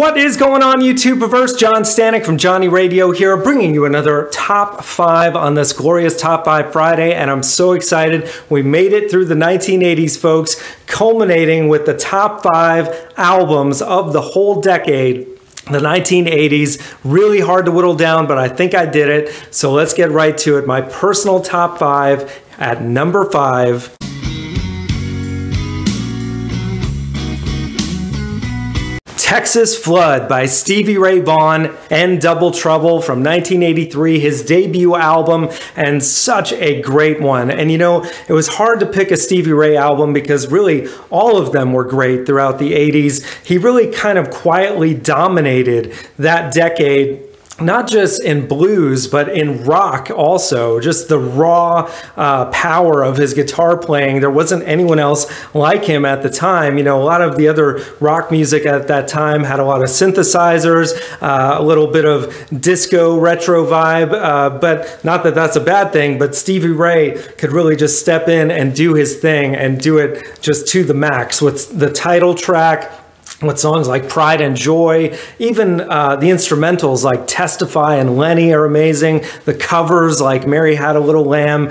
What is going on, YouTubeverse? John Stanek from Johnny Radio here, bringing you another Top 5 on this glorious Top 5 Friday, and I'm so excited. We made it through the 1980s, folks, culminating with the Top 5 albums of the whole decade. The 1980s, really hard to whittle down, but I think I did it. So let's get right to it. My personal Top 5 at number 5. Texas Flood by Stevie Ray Vaughan and Double Trouble from 1983, his debut album, and such a great one. And you know, it was hard to pick a Stevie Ray album because really all of them were great throughout the 80s. He really kind of quietly dominated that decade, not just in blues, but in rock also. Just the raw power of his guitar playing. There wasn't anyone else like him at the time. You know, a lot of the other rock music at that time had a lot of synthesizers, a little bit of disco retro vibe, but not that that's a bad thing, but Stevie Ray could really just step in and do his thing and do it just to the max with the title track, with songs like Pride and Joy. Even the instrumentals like Testify and Lenny are amazing. The covers like Mary Had a Little Lamb,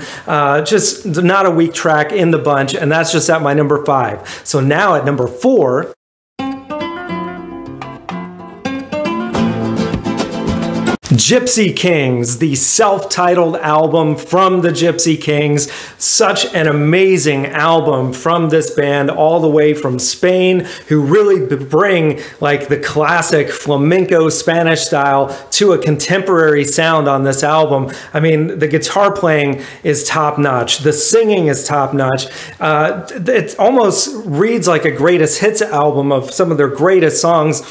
just not a weak track in the bunch, and that's just at my number 5. So now at number 4, Gypsy Kings, the self-titled album from the Gypsy Kings. Such an amazing album from this band, all the way from Spain, who really bring like the classic flamenco Spanish style to a contemporary sound on this album. I mean, the guitar playing is top-notch. The singing is top-notch. It almost reads like a greatest hits album of some of their greatest songs,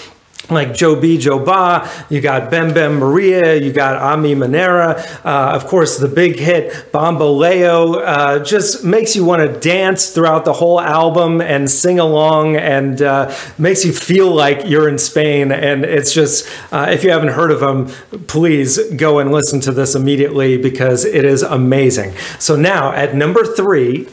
like Joe B, Joe Ba, you got Bem Bem Maria, you got A Mi Manera, of course the big hit Bamboleo, just makes you want to dance throughout the whole album and sing along, and makes you feel like you're in Spain. And it's just, if you haven't heard of them, please go and listen to this immediately because it is amazing. So now at number 3,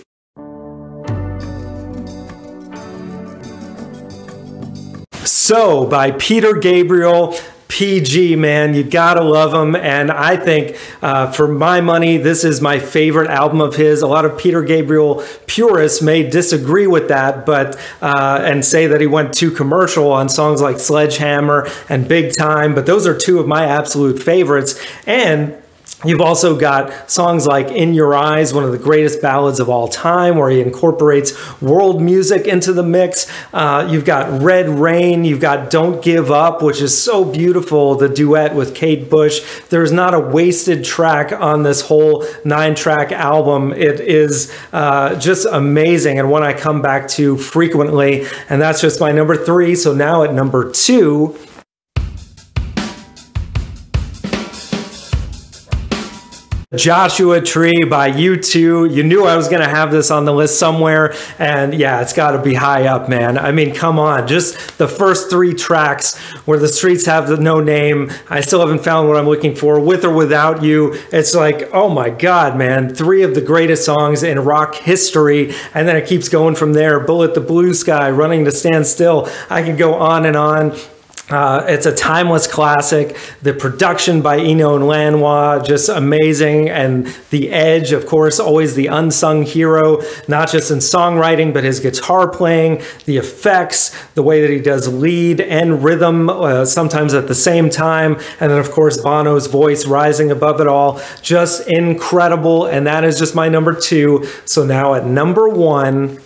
So by Peter Gabriel. PG, man, you gotta love him. And I think for my money, this is my favorite album of his. A lot of Peter Gabriel purists may disagree with that, but and say that he went too commercial on songs like Sledgehammer and Big Time, but those are two of my absolute favorites. And you've also got songs like In Your Eyes, one of the greatest ballads of all time, where he incorporates world music into the mix. You've got Red Rain, you've got Don't Give Up, which is so beautiful, the duet with Kate Bush. There's not a wasted track on this whole 9-track album. It is just amazing, and one I come back to frequently, and that's just my number 3. So now at number 2, Joshua Tree by U2. You knew I was going to have this on the list somewhere, and yeah, it's got to be high up, man. I mean, come on, just the first 3 tracks, Where the Streets Have No Name, I Still Haven't Found What I'm Looking For, With or Without You. It's like, oh my God, man, 3 of the greatest songs in rock history, and then it keeps going from there. Bullet the Blue Sky, Running to Stand Still. I can go on and on. It's a timeless classic. The production by Eno and Lanois, just amazing. And The Edge, of course, always the unsung hero, not just in songwriting, but his guitar playing, the effects, the way that he does lead and rhythm, sometimes at the same time. And then, of course, Bono's voice rising above it all. Just incredible. And that is just my number 2. So now at number 1,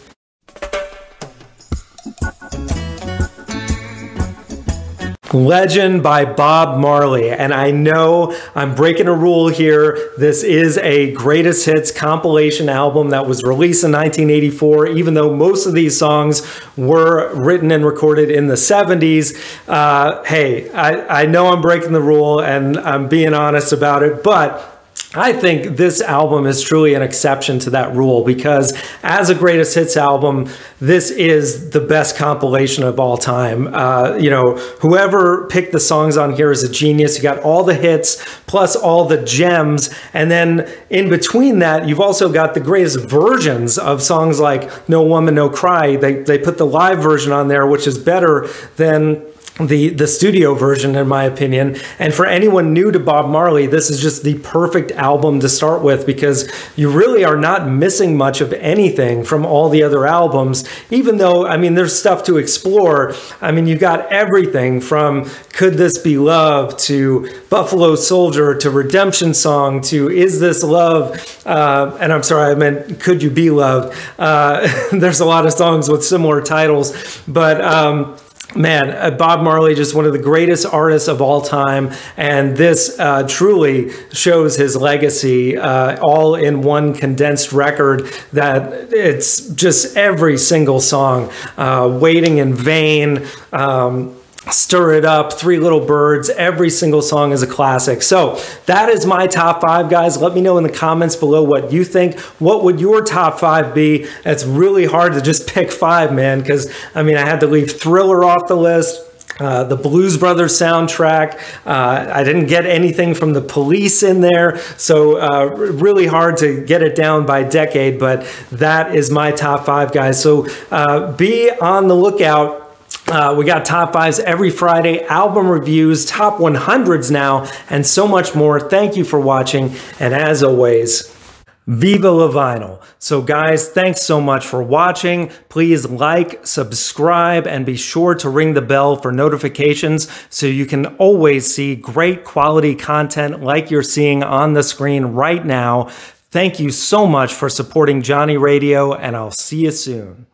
Legend by Bob Marley. And I know I'm breaking a rule here. This is a greatest hits compilation album that was released in 1984, even though most of these songs were written and recorded in the 70s. Hey, I know I'm breaking the rule and I'm being honest about it, but I think this album is truly an exception to that rule, because as a greatest hits album, this is the best compilation of all time. You know, whoever picked the songs on here is a genius. You got all the hits plus all the gems, and then in between that, you've also got the greatest versions of songs like No Woman, No Cry. They put the live version on there, which is better than the studio version, in my opinion. And for anyone new to Bob Marley, this is just the perfect album to start with, because you really are not missing much of anything from all the other albums, even though, I mean, there's stuff to explore. I mean, you got everything from Could This Be Love to Buffalo Soldier to Redemption Song to Is This Love? And I'm sorry, I meant Could You Be Loved? There's a lot of songs with similar titles, but man, Bob Marley, just one of the greatest artists of all time. And this truly shows his legacy all in one condensed record, that it's just every single song. Waiting in Vain, Stir It Up, Three Little Birds, every single song is a classic. So that is my top 5, guys. Let me know in the comments below what you think. What would your top 5 be? It's really hard to just pick 5, man, because I mean, I had to leave Thriller off the list. The Blues Brothers soundtrack. I didn't get anything from The Police in there, so really hard to get it down by decade, but that is my top 5, guys. So be on the lookout. We got top 5s every Friday, album reviews, top 100s now, and so much more. Thank you for watching, and as always, Viva La Vinyl. So guys, thanks so much for watching. Please like, subscribe, and be sure to ring the bell for notifications so you can always see great quality content like you're seeing on the screen right now. Thank you so much for supporting Johnny Radio, and I'll see you soon.